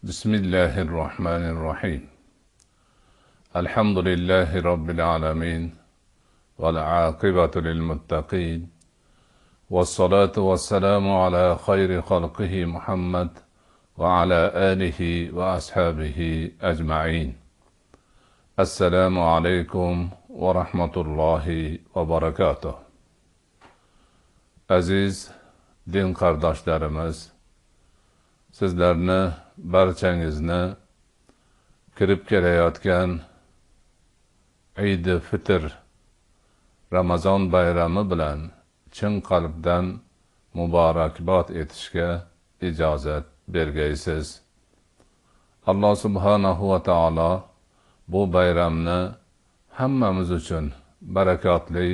بسم الله الرحمن الرحيم. الحمد لله رب العالمين، والعاقبة للمتقين، والصلاة والسلام على خير خلقه محمد وعلى آله وأصحابه أجمعين. السلام عليكم ورحمة الله وبركاته. Aziz din qardoshlarimiz, sizlarni barchangizni kirib kelayotgan Eid-i Fitr Ramazon bayrami bilan chin qalbdan muborakbod etishga ijozat bergaysiz. Alloh subhanahu va taolo bu bayramni hammamiz uchun barakotli,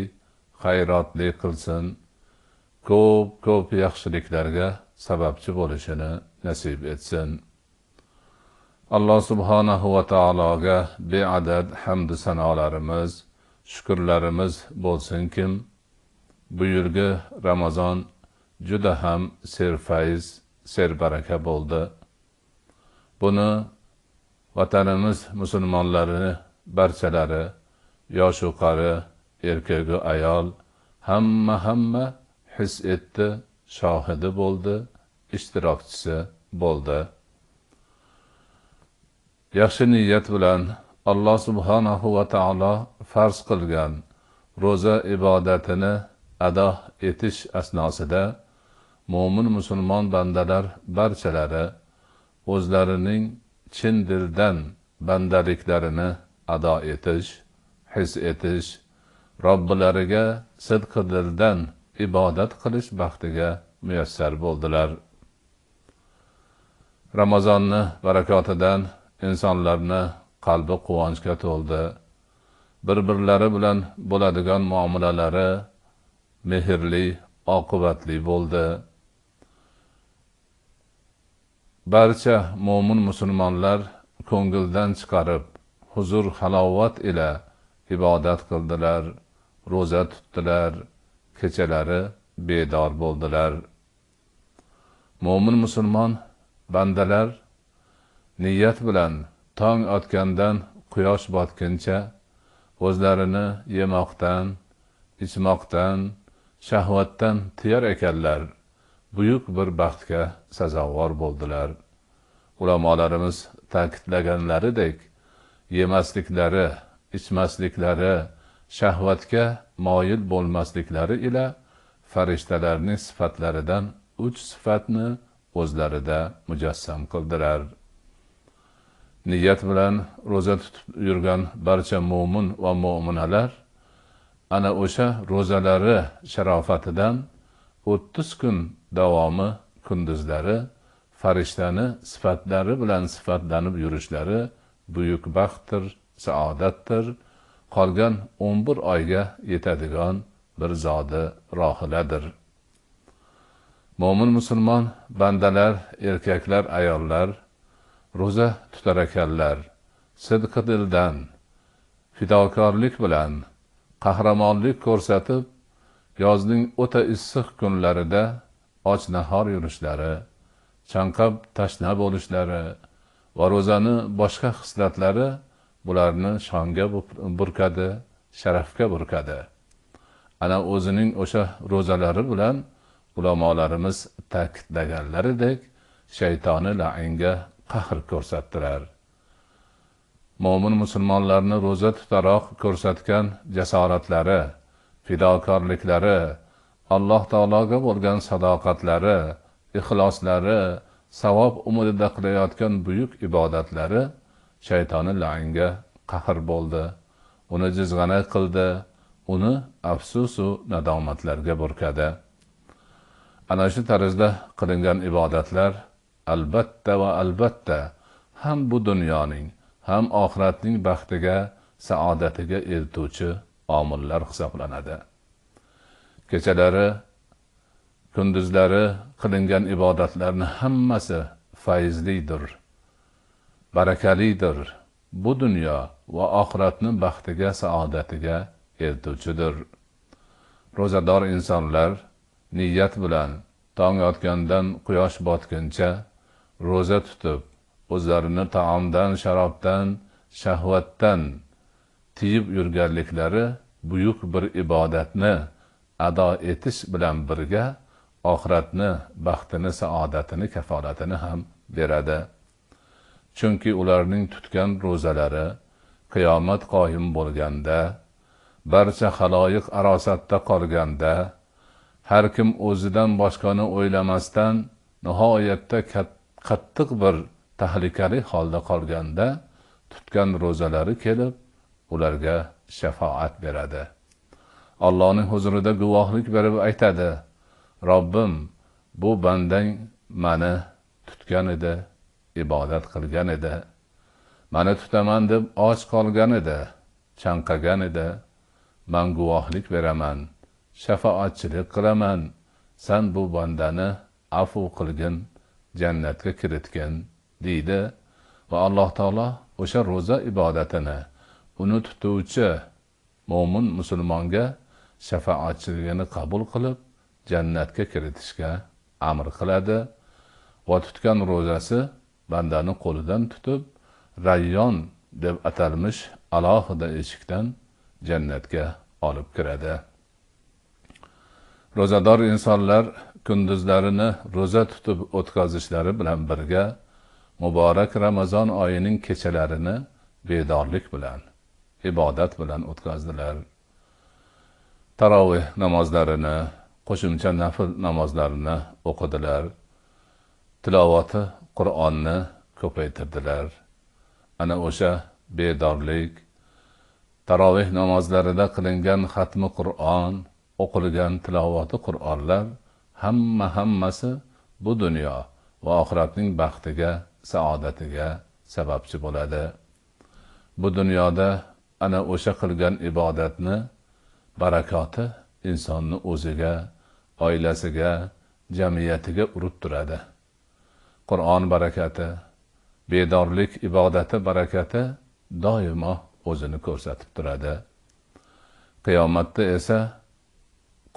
xayrotli qilsin, ko'p yaxshiliklarga sababchi bo'lishini nasib etsin. Alloh subhanahu va taologa beadad hamd sanolarimiz, shukrlarimiz bo'lsinkim, bu yilgi Ramazon juda ham serfayz, serbaraka bo'ldi. Buni vatanimiz musulmonlari barchalari, yoshu qari, erkagu ayol hamma his etdi, shohidi bo'ldi, ishtirokchisi bo'ldi. Yaxshi niyat bilan Alloh subhanahu va taolo farz qilgan ro'za ibodatini ado etish asnosida mo'min musulmon bandalar barchalari o'zlarining chin dildan bandaliklarini ado etish, his etish, Robbilariga sidq dildan ibodat qilish baxtiga muyassar bo'ldilar. Ramazonni barakotidan insonlarni qalbi quvonchga to'ldi. Bir-birlari bilan bo'ladigan muomalalari mehrli, oqibatli bo'ldi. Barcha mo'min musulmonlar ko'ngildan chiqarib, huzur halovat ila ibodat qildilar, ro'za tutdilar, kechalari bedor bo'ldilar. Mo'min musulmon bandalar niyat bilan tong otgandan quyosh botguncha o'zlarini yemoqdan, ichmoqdan, shahvatdan tiyar ekanlar. Buyuk bir baxtga sazovor bo'ldilar. Ulamolarimiz ta'kidlaganlaridek, yemasliklari, ichmasliklari, shahvatga moyil bo'lmasliklari ila farishtalarning sifatlaridan 3 sifatni o'zlarida mujassam qildilar. Niyat bilan ro'za tutib yurgan barcha mo'min va mo'minalar ana o'sha ro'zalari sharofatidan 30 kun davomi kunduzlari farishtani sifatlari bilan sifatlanib yurishlari buyuk baxtdir, saodatdir. Qolgan 11 oyga yetadigan bir zodi rohiladir. Mo'min musulmon bandalar, erkaklar, ayollar ro'za tutar ekanlar. Sidqi dildan, fidokorlik bilan, qahramonlik ko'rsatib, yozning o'ta issiq kunlarida och-nahor yurishlari, chanqab tashna bo'lishlari va ro'zani boshqa xislatlari bularni shonga burkadi, sharafga burkadi. Ana o'zining o'sha ro'zalari bilan ulamolarimiz ta'kidlaganlaridek shaytoni la'inga qahr ko'rsatdilar. Mo'min musulmonlarni ro'za tutaroq ko'rsatgan jasoratlari, fidokorliklari, Alloh taologa bo'lgan sadoqatlari, ixloslari, savob umidida qilayotgan buyuk ibodatlari shaytoni la'inga qahr bo'ldi. Uni jizg'ana qildi, uni afsusu nadomatlarga burkadi. Ana shu tarzda qilingan ibodatlar albatta va albatta ham bu dunyoning, ham oxiratning baxtiga, saodatiga eltuvchi omillar hisoblanadi. Kechalari, kunduzlari qilingan ibodatlarni hammasi fayzlidir, barakalidir. Bu dunyo va oxiratning baxtiga, saodatiga eltuvchidir. Ro'zador insonlar niyat bilan tong otgandan quyosh botguncha ro'za tutib, o'zlarini taomdan, sharobdan, shahvatdan tiyib yurganliklari buyuk bir ibodatni ado etish bilan birga oxiratni, baxtini, saodatini, kafolatini ham beradi. Chunki ularning tutgan ro'zalari qiyomat qoyim bo'lganda, barcha xaloyiq arosatda qolganda, har kim o'zidan boshqani o'ylamasdan nihoyatda qattiq bir tahlikali holda qolganda, tutgan ro'zalari kelib, ularga shafoat beradi. Allohning huzurida guvohlik berib aytadi: Robbim, bu bandang mani tutgan edi, ibodat qilgan edi. Mani tutaman deb och qolgan edi, chanqagan edi. Men guvohlik beraman, shafoatchilik qilaman. Sen bu bandani afu qilgin, jannatga kiritgin, deydi. Va Alloh taolo o'sha ro'za ibodatini uni tutuvchi mo'min musulmonga shafoatchiligini qabul qilib, jannatga kiritishga amr qiladi. Va tutgan ro'zasi bandani qo'lidan tutib, Rayyon deb atalmish alohida eshikdan jannatga olib kiradi. Ro'zador insonlar kunduzlarini ro'za tutib o'tkazishlari bilan birga muborak Ramazon oyining kechalarini bedorlik bilan, ibodat bilan o'tkazdilar. Tarovih namozlarini, qo'shimcha nafl namozlarini o'qidilar. Tilovati Qur'onni ko'paytirdilar. Ana o'sha bedorlik, tarovih namozlarida qilingan xatmi Qur'on, o'qilgan tilovati Qur'onlar hammasi bu dunyo va oxiratning baxtiga, saodatiga sababchi bo'ladi. Bu dunyoda ana o'sha qilgan ibodatni barakoti insonni o'ziga, oilasiga, jamiyatiga urib turadi. Qur'on barakati, bedorlik ibodati barakati doimo o'zini ko'rsatib turadi. Qiyomatda esa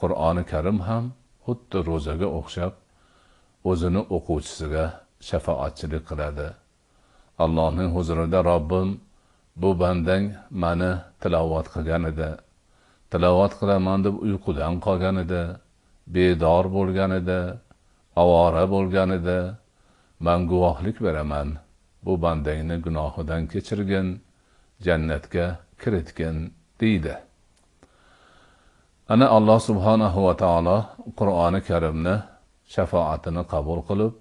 Qur'oni Karim ham xuddi ro'zaga o'xshab o'zini o'quvchisiga shafoatchilik qiladi. Allohning huzurida Robbim, bu bandang mani tilovat qilgan edi. Tilovat qilaman deb uyqudan qolgan edi, bedor bo'lgan edi, avora bo'lgan edi. Men guvohlik beraman, bu bandangni gunohidan kechirgin, jannatga kiritgin, deydi. Ana Alloh subhanahu va taolo Qur'oni Karimni shafoatini qabul qilib,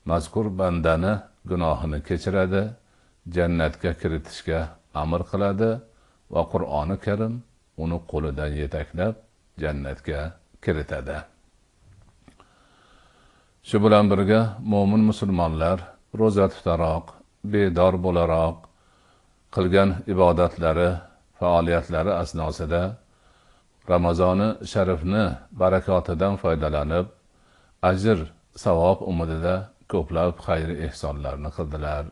mazkur bandani gunohini kechiradi, jannatga kiritishga amr qiladi va Qur'oni Karim uni qo'lidan yetaklab jannatga kiritadi. Shu bilan birga mo'min musulmonlar ro'za tutaroq, bedor bo'laroq qilgan ibodatlari, faoliyatlari asnosida Ramazoni sharifni barakotidan foydalanib, ajr, savob umidida ko'plab xayr ehsonlarni qildilar.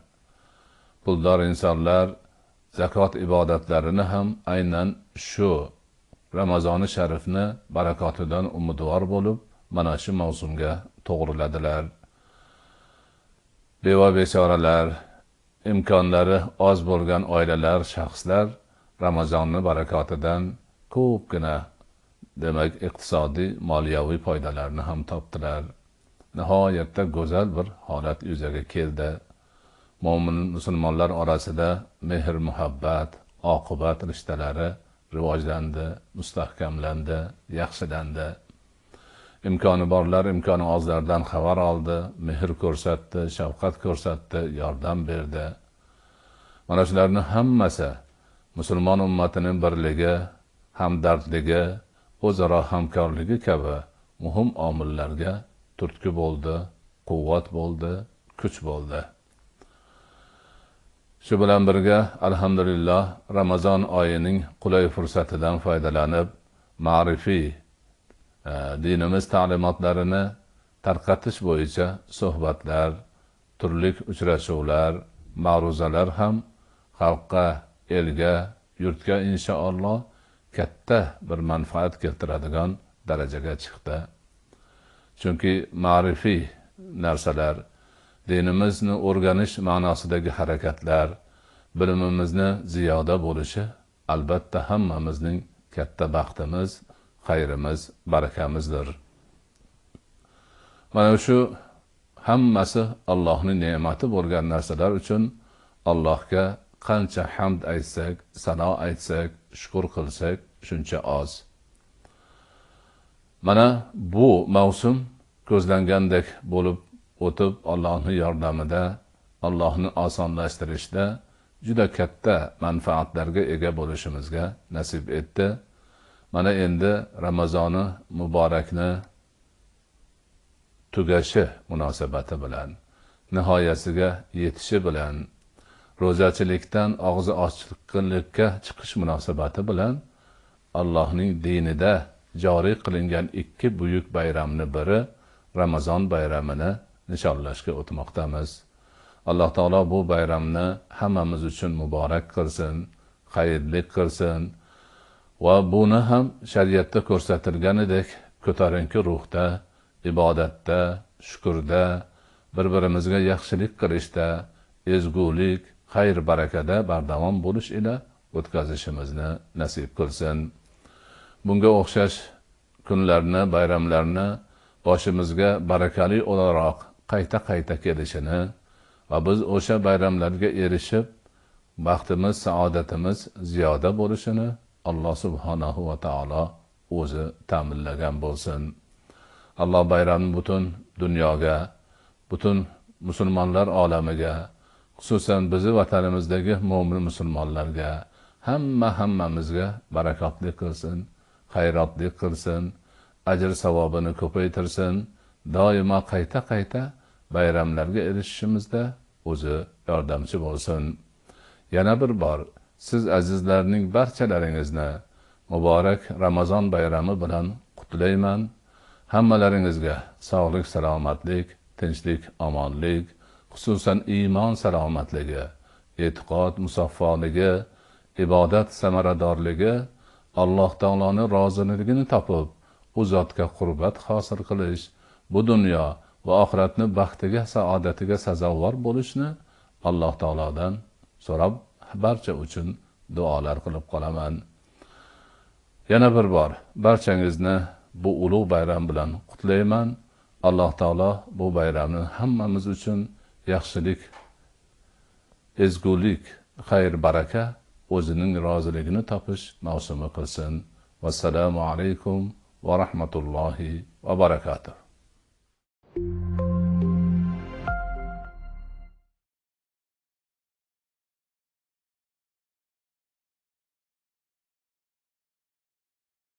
Puldor insonlar zakot ibodatlarini ham aynan shu Ramazoni sharifni barakotidan umidvor bo'lib, mana shu mavsumga to'g'riladilar. Beva bechoralar, imkonlari oz bo'lgan oilalar, shaxslar Ramazonni barakotidan ko'pgina, demak, iqtisodiy, moliyaviy foydalarni ham topdilar. Nihoyatda go'zal bir holat yuzaga keldi. Mo'min musulmonlar orasida mehr, muhabbat, oqibat rishtalari rivojlandi, mustahkamlandi, yaxshilandi. Imkoni borlar imkoni ozlardan xabar oldi, mehr ko'rsatdi, shafqat ko'rsatdi, yordam berdi. Mana shularning hammasi musulmon ummatining birligi, hamdardligi, o'zaro hamkorligi kabi muhim omillarga turtki bo'ldi, quvvat bo'ldi, kuch bo'ldi. Shu bilan birga alhamdulillah Ramazon oyining qulay fursatidan foydalanib, ma'rifiy dinimiz ta'limotlarini tarqatish bo'yicha suhbatlar, turli uchrashuvlar, ma'ruzalar ham xalqqa, elga, yurtga inshaalloh katta bir manfaat keltiradigan darajaga chiqdi. Chunki ma'rifiy narsalar, dinimizni o'rganish ma'nosidagi harakatlar, bilimimizni ziyoda bo'lishi albatta hammamizning katta baxtimiz, xayrimiz, barakamizdir. Mana shu hammasi Allohning ne'mati bo'lgan narsalar uchun Allohga qancha hamd aytsak, sano aytsak, shukr qilsak, shuncha oz. Mana bu mavsum ko'zlangandek bo'lib o'tib, Allohning yordamida, Allohning osonlashtirishda juda katta manfaatlarga ega bo'lishimizga nasib etdi. Mana endi Ramazoni muborakni tugashi munosabati bilan, nihoyasiga yetishi bilan, ro'zachilikdan og'zi ochiqlikka chiqish munosabati bilan Allohning dinida joriy qilingan ikki buyuk bayramni biri Ramazon bayramini nishonlashga o'tmoqdamiz. Alloh taolo bu bayramni hammamiz uchun muborak qilsin, xayrli qilsin va buni ham shariatda ko'rsatilganidek ko'tarinki ruhda, ibodatda, shukurda, bir-birimizga yaxshilik qilishda, ezgulik, xayr barakada bardavom bo'lish ila o'tkazishimizni nasib qilsin. Bunga o'xshash kunlarni, bayramlarni boshimizga barakali o'laroq qayta kelishini va biz o'sha bayramlarga erishib, baxtimiz, saodatimiz ziyoda bo'lishini Alloh subhanahu va taolo o'zi ta'minlagan bo'lsin. Alloh bayramni butun dunyoga, butun musulmonlar olamiga, xususan bizi vatanimizdagi mo'min musulmonlarga, hammamizga barakotli qilsin, xayrotli qilsin, ajr savobini ko'paytirsin, doimo qayta bayramlarga erishishimizda o'zi yordamchi bo'lsin. Yana bir bor siz azizlarning barchalaringizni muborak Ramazon bayrami bilan qutlayman. Hammalaringizga sog'lik, salomatlik, tinchlik, omonlik, xususan iymon salomatligi, e'tiqod musaffoligi, ibodat samaradorligi, Alloh taoloning roziligini topib, u zotga qurbat hosil qilish, bu dunyo va oxiratni baxtiga, saodatiga sazovor bo'lishni Alloh taolodan so'rab barcha uchun duolar qilib qolaman. Yana bir bor barchangizni bu ulug' bayram bilan qutlayman. Alloh taolo bu bayramni hammamiz uchun yaxshilik, ezgulik, xayr, baraka, o'zining roziligini topish mavsumi qilsin. Vassalomu alaykum va rahmatullohi va barakatuh.